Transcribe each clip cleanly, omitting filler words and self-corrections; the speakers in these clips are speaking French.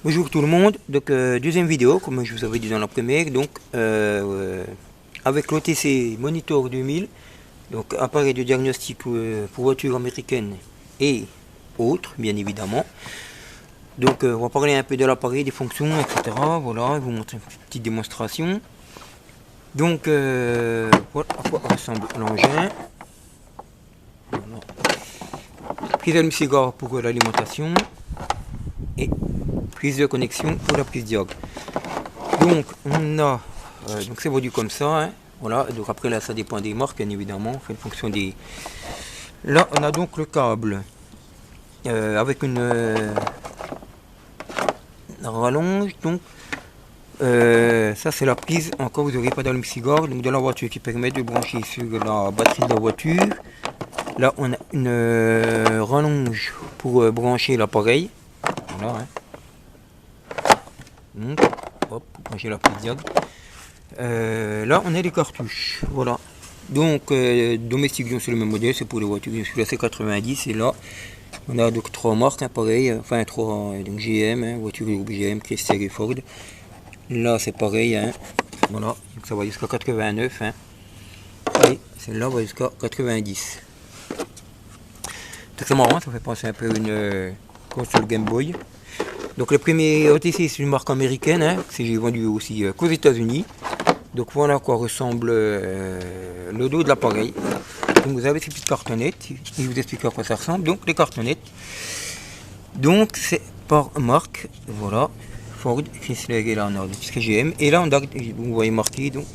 Bonjour tout le monde, donc deuxième vidéo comme je vous avais dit dans la première, donc avec l'OTC Monitor 2000, donc appareil de diagnostic pour voitures américaines et autres bien évidemment. Donc on va parler un peu de l'appareil, des fonctions, etc. Voilà, je vous montrer une petite démonstration. Donc voilà à quoi ressemble l'engin. Voilà. Prise allume-cigare pour l'alimentation et prise de connexion pour la prise diag. Donc on a donc c'est vendu comme ça, hein. Voilà, donc après là ça dépend des marques bien évidemment, en fonction des. Là on a donc le câble avec une rallonge, donc ça c'est la prise, encore vous n'aurez pas d'allume-cigare, donc de la voiture qui permet de brancher sur la batterie de la voiture. Là on a une rallonge pour brancher l'appareil. Voilà, hein. Donc, hop, pour brancher la prise diag. Là on a les cartouches, voilà. Donc domestique, donc c'est le même modèle, c'est pour les voitures, je suis la C90 et là on a donc trois marques, hein, pareil, enfin trois, donc GM, hein, voiture groupe GM, Chrysler et Ford. Là c'est pareil, hein, voilà, donc ça va jusqu'à 89, hein, et celle-là va jusqu'à 90. C'est marrant, ça fait penser un peu à une console Game Boy. Donc le premier OTC c'est une marque américaine, hein, c'est vendu aussi qu'aux États-Unis. Donc voilà à quoi ressemble le dos de l'appareil. Donc vous avez ces petites cartonnettes, je vous explique à quoi ça ressemble. Donc les cartonnettes, donc c'est par marque, voilà, Ford, Chrysler et Lanard, c'est GM. Et là on a, vous voyez marqué donc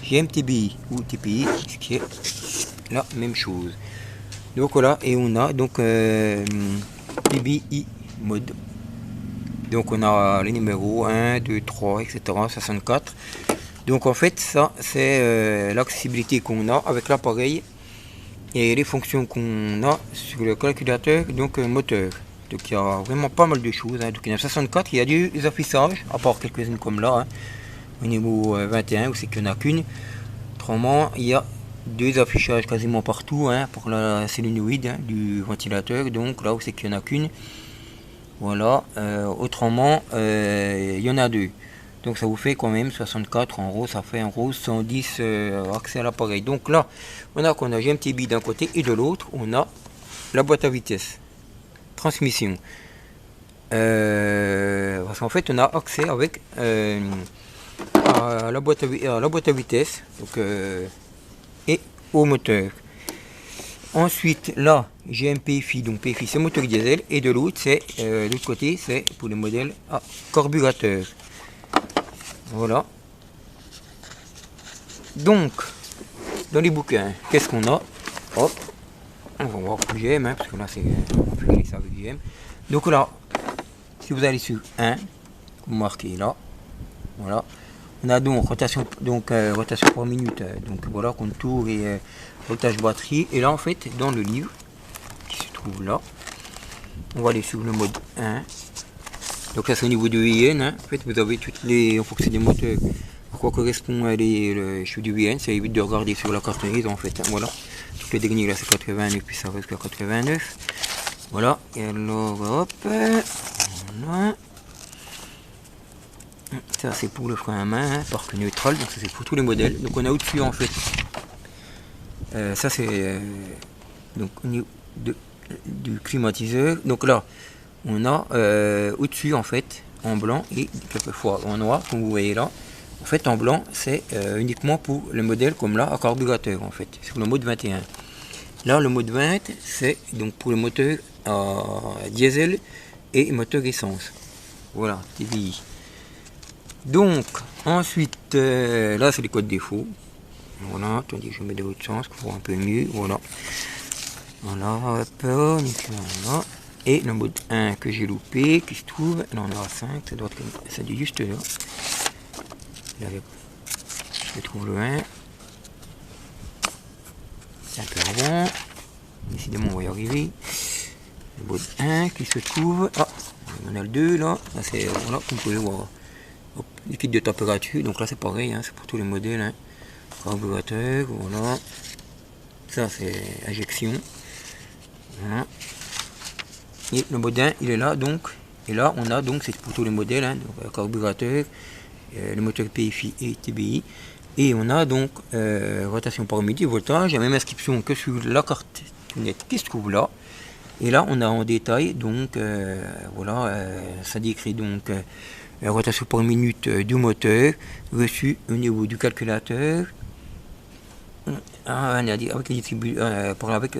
GM TBI ou TPI, ce qui est la même chose. Donc voilà, et on a donc TBI mode. Donc on a les numéros 1, 2, 3, etc. 64. Donc en fait ça c'est l'accessibilité qu'on a avec l'appareil et les fonctions qu'on a sur le calculateur, donc moteur. Donc il y a vraiment pas mal de choses, hein. Donc il y en a 64, il y a des affichages, à part quelques-unes comme là, hein, au niveau 21 où c'est qu'il n'y en a qu'une. Autrement il y a deux affichages quasiment partout, hein, pour la solénoïde, hein, du ventilateur, donc là où c'est qu'il n'y en a qu'une. Voilà, autrement il y en a deux. Donc ça vous fait quand même 64 en gros, ça fait en gros 110 accès à l'appareil. Donc là, on a GMTB d'un côté et de l'autre, on a la boîte à vitesse, transmission. Parce qu'en fait, on a accès avec à la boîte à vitesse, donc, et au moteur. Ensuite, là, j'ai un PFI, donc PFI c'est moteur diesel, et de l'autre, c'est de l'autre côté, c'est pour les modèles à carburateur. Voilà. Donc, dans les bouquins, qu'est-ce qu'on a? Hop, on va voir pour GM, hein, parce que là, c'est on peut ça avec GM. Donc là, si vous allez sur 1, vous marquez là, voilà. On a donc rotation, rotation par minute, donc voilà, contour et voltage batterie. Et là, en fait, dans le livre qui se trouve là, on va aller sur le mode 1. Donc ça c'est au niveau de VN, hein. En fait vous avez toutes les, en fonction des moteurs, à quoi correspond les cheveux du VN, ça évite de regarder sur la cartonnerie en fait, hein. Voilà, toutes les derniers là c'est 89 puis ça va jusqu'à 89. Voilà, et alors hop, voilà. Ça c'est pour le frein à main, hein, parc neutral, donc ça c'est pour tous les modèles. Donc on a au-dessus en fait, ça c'est donc au niveau du climatiseur. Donc là on a au-dessus en fait en blanc et quelquefois en noir comme vous voyez là. En fait en blanc c'est uniquement pour le modèle comme là à carburateur en fait, sur le mode 21. Là le mode 20 c'est donc pour le moteur à diesel et moteur essence. Voilà, TDI. Donc ensuite là c'est les codes défauts. Voilà, attendez je mets de l'autre sens pour voir un peu mieux. Voilà. Voilà, hop, voilà. Et le mode 1 que j'ai loupé, qui se trouve, là on est à 5, ça doit être, ça dit juste là. Je trouve le 1. C'est un peu avant. Décidément on va y arriver. Le mode 1 qui se trouve. Ah, on a le 2 là. Là c'est, voilà, comme vous pouvez voir. Hop, liquide de température, donc là c'est pareil, hein, c'est pour tous les modèles. Hein. Carburateur, voilà. Ça c'est injection. Voilà. Et le mode 1 il est là donc Et là, on a donc, c'est pour tous les modèles, hein, donc, carburateur, le moteur PFI et TBI. Et on a donc rotation par minute, voltage, la même inscription que sur la carte lunette qui se trouve là. Et là, on a en détail, donc, voilà, ça décrit donc la rotation par minute du moteur, reçu au niveau du calculateur,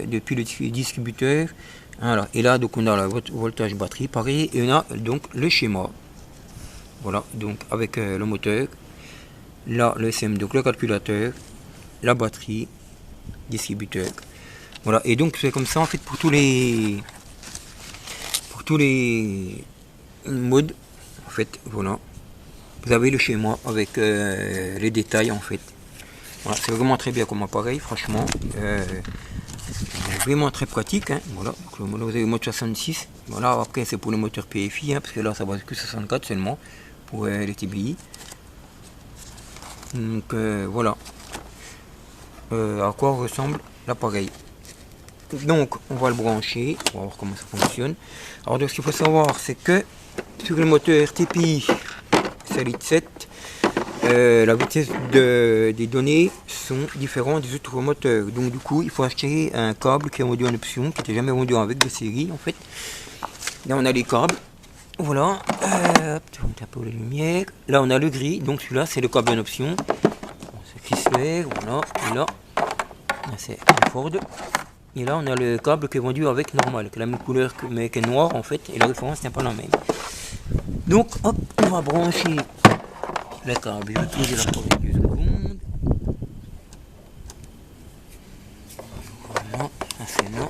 depuis le distributeur. Voilà. Et là, donc, on a le voltage batterie, pareil, et on a donc le schéma. Voilà, donc avec le moteur, là, le SM, donc le calculateur, la batterie, distributeur. Voilà, et donc c'est comme ça en fait pour tous les modes. En fait, voilà, vous avez le schéma avec les détails en fait. Voilà, c'est vraiment très bien comme appareil, franchement. Vraiment très pratique. Hein. Voilà, donc, là, vous avez le mode 66. Voilà, après c'est pour le moteur PFI, hein, parce que là ça va que 64 seulement pour les TBI. Donc voilà à quoi ressemble l'appareil. Donc on va le brancher, on va voir comment ça fonctionne. Alors donc, ce qu'il faut savoir, c'est que sur le moteur TPI Solid 7, la vitesse des données sont différentes des autres moteurs. Donc du coup, il faut acheter un câble qui est vendu en option, qui n'était jamais vendu avec de série en fait. Là on a les câbles. Voilà, un peu la lumière. Là on a le gris, donc celui-là c'est le câble en option. C'est Chrysler, voilà, et là c'est Ford. Et là on a le câble qui est vendu avec normal, qui est la même couleur mais qui est noir en fait, et la référence n'est pas la même. Donc hop, on va brancher le câble. Je vais trouver la pour 2 secondes. Voilà, c'est là.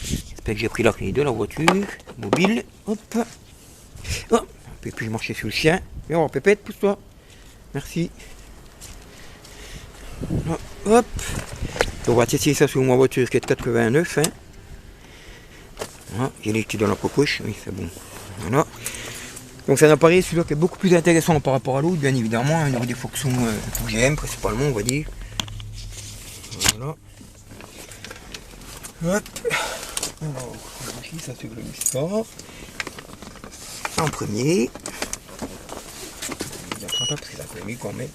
J'espère que j'ai pris la clé de la voiture mobile. Hop. Oh, on peut plus marcher sur le chien. Et on va pépette, pousse-toi. Merci. Hop. On va tester ça sur ma voiture qui est de 89. Hein. Voilà. J'ai les clés dans la poche. Oui, c'est bon. Voilà. Donc c'est un appareil celui-là qui est beaucoup plus intéressant par rapport à l'autre, bien évidemment, au niveau des fonctions que j'aime principalement, on va dire. Voilà. Hop. Alors, on va ça sur le mystère. En premier. Il y a parce que ça fait mieux quand même.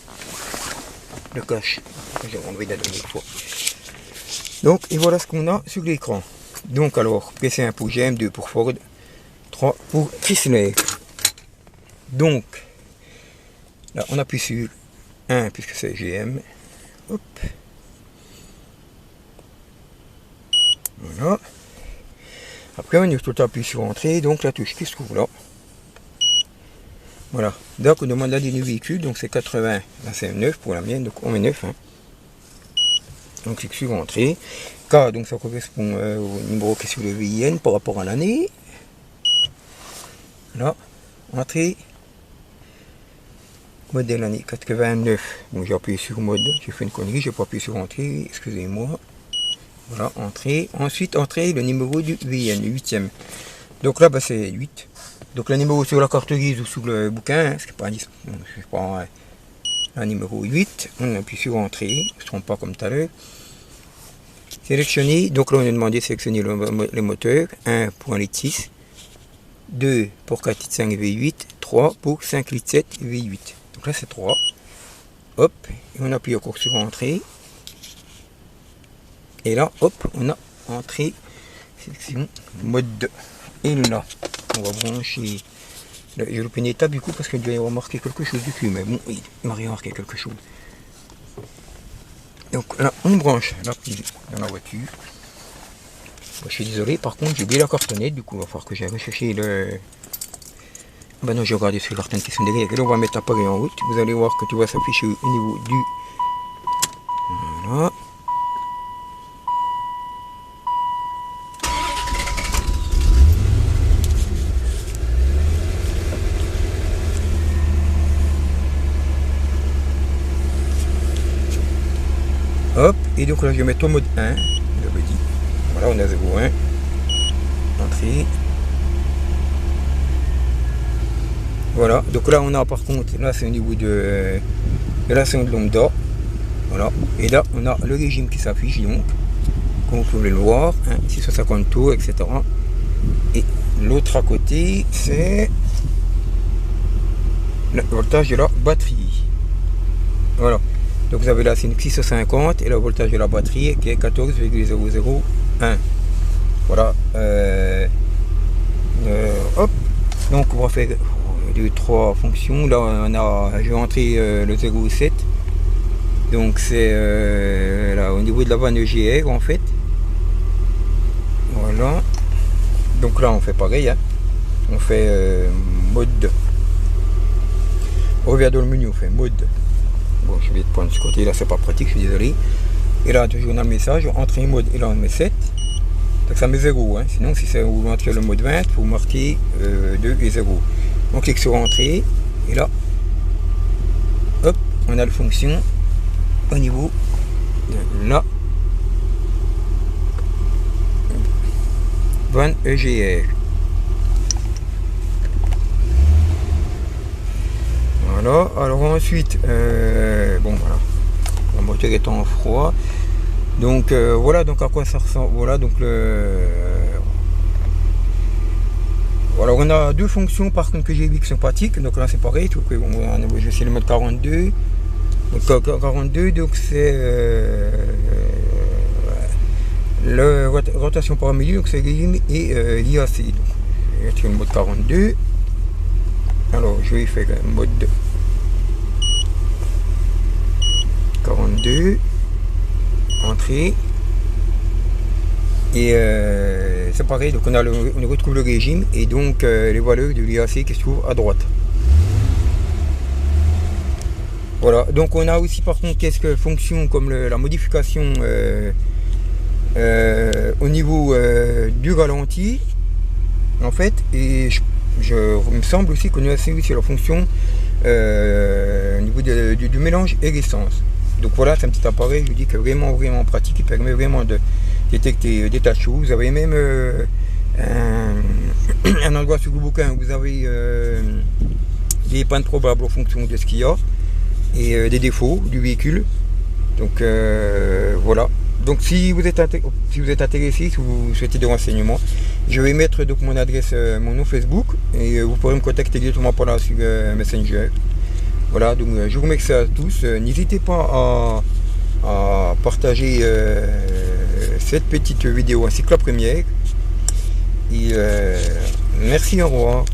Le cache. J'ai enlevé la dernière fois. Donc, et voilà ce qu'on a sur l'écran. Donc alors, PC1 pour GM, 2 pour Ford, 3 pour Chrysler. Donc, là on appuie sur 1 puisque c'est GM. Hop. Voilà. Après on est tout appuyé sur entrée, donc la touche qui se trouve là. Voilà. Donc on demande la ligne du véhicule, donc c'est 80, là c'est 9 pour la mienne, donc on met 9. Hein. Donc clique sur entrée. K, donc ça correspond au numéro qui est sur le VIN par rapport à l'année. Là, entrée. Modèle année 89. Donc j'ai appuyé sur mode, j'ai fait une connerie, j'ai pas appuyé sur entrée, excusez-moi. Voilà, entrée. Ensuite, entrée, le numéro du VIN, 8e. Donc là, bah, c'est 8. Donc le numéro sur la carte grise ou sur le bouquin, hein, c'est pas 10. Je prends un numéro 8. On appuie sur entrée, je ne trompe pas comme tout à l'heure. Sélectionner, donc là on a demandé de sélectionner le moteur. 1 pour 1,6 litre, 2 pour 4,5 litres V8, 3 pour 5,7 litres V8. Donc là c'est 3. Hop, et on appuie encore sur entrée. Et là, hop, on a entrée, sélection, mode 2. Et là, on va brancher. J'ai loupé une étape du coup parce qu'il doit y avoir marqué quelque chose dessus. Mais bon, il m'a rien marqué quelque chose. Donc là, on branche la pile dans la voiture. Bon, je suis désolé, par contre, j'ai oublié la cartonnette. Du coup, il va falloir que j'aille rechercher le. Ben non, j'ai regardé sur les cartonnettes qui sont derrière. Et là, on va mettre l'appareil en route. Vous allez voir que tu vas s'afficher au niveau du. Voilà. Hop, et donc là je vais mettre au mode 1, j'avais dit. Voilà, on a 0,1. Entrée. Voilà, donc là on a par contre, là c'est au niveau de la sonde lambda. Voilà, et là on a le régime qui s'affiche donc, comme vous pouvez le voir, hein, 650 tours, etc. Et l'autre à côté, c'est le voltage de la batterie. Voilà. Donc vous avez là, c'est une 650 et le voltage de la batterie qui est 14,001. Voilà. Hop. Donc on va faire 2-3 fonctions. Là, j'ai rentré le 0,7. Donc c'est là au niveau de la vanne EGR en fait. Voilà. Donc là on fait pareil. Hein. On fait mode. On revient dans le menu, on fait mode. Bon, je vais te prendre ce côté là, c'est pas pratique, je suis désolé. Et là toujours on a le message, entrer mode et là on met 7. Donc ça met 0. Hein. Sinon si vous entrez le mode 20, vous marquez 2 et 0. On clique sur entrée et là, hop, on a la fonction au niveau de la vanne EGR. Voilà, alors ensuite, bon voilà, la moteur est en froid. Donc voilà, donc à quoi ça ressemble. Voilà, donc voilà, on a deux fonctions par contre que j'ai vu qui sont pratiques. Donc là c'est pareil, je vais essayer le mode 42. Donc 42, donc c'est la rotation par milieu, donc c'est régime et l'IAC. Donc je vais mettre le mode 42. Alors je vais faire un mode 42, entrée. Et c'est pareil, donc on retrouve le régime et donc les valeurs de l'IAC qui se trouvent à droite. Voilà, donc on a aussi par contre quelques fonctions comme la modification au niveau du ralenti en fait, et il me semble aussi qu'on a aussi sur la fonction au niveau du mélange et l'essence. Donc voilà, c'est un petit appareil, je vous dis que vraiment pratique, qui permet vraiment de détecter des tas de choses. Vous avez même un endroit sur le bouquin où vous avez des pannes probables en fonction de ce qu'il y a et des défauts du véhicule. Donc voilà. Donc si vous êtes intéressé, si vous souhaitez des renseignements, je vais mettre donc mon adresse, mon nom Facebook, et vous pourrez me contacter directement par là sur Messenger. Voilà, donc je vous remercie à tous. N'hésitez pas à partager cette petite vidéo ainsi que la première. Et merci, au revoir.